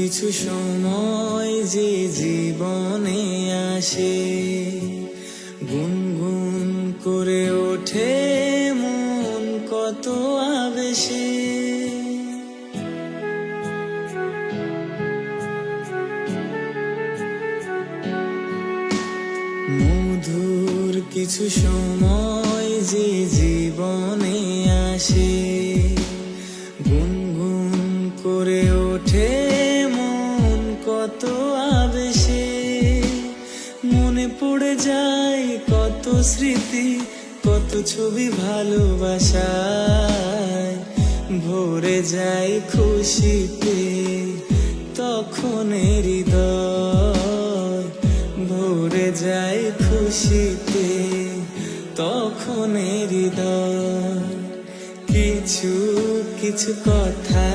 কিছু সময় যে জীবনে আসে, গুনগুন করে ওঠে মন কত আবেশে। মধুর কিছু সময় যে জীবনে আসে, গুনগুন করে ওঠে মন কত আবেশে। মনে পড়ে যায় কত স্মৃতি, কত ছবি ভালোবাসায়, ভরে যায় খুশিতে তখন হৃদয়, ভরে যায় খুশিতে তখন হৃদয়। কিছু কিছু কথা